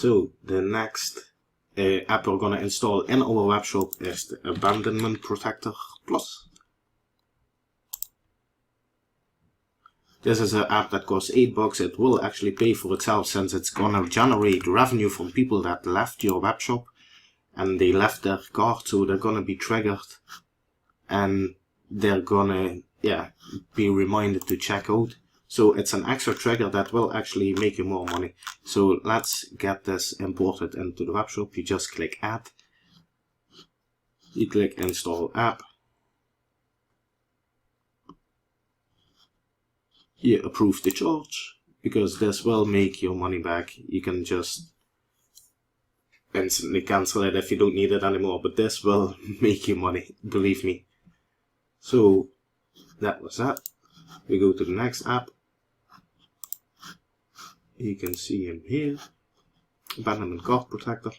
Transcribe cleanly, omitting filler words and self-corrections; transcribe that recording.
So the next app we're going to install in our web shop is the Abandonment Protector Plus. This is an app that costs $8. It will actually pay for itself since it's going to generate revenue from people that left your web shop and they left their cart, so they're going to be triggered and they're going to be reminded to check out. So it's an extra trigger that will actually make you more money. So let's get this imported into the web shop. You just click Add, you click Install App, you approve the charge, because this will make your money back. You can just instantly cancel it if you don't need it anymore, but this will make you money, believe me. So that was that. We go to the next app. You can see him here, Abandonment Cart Protector.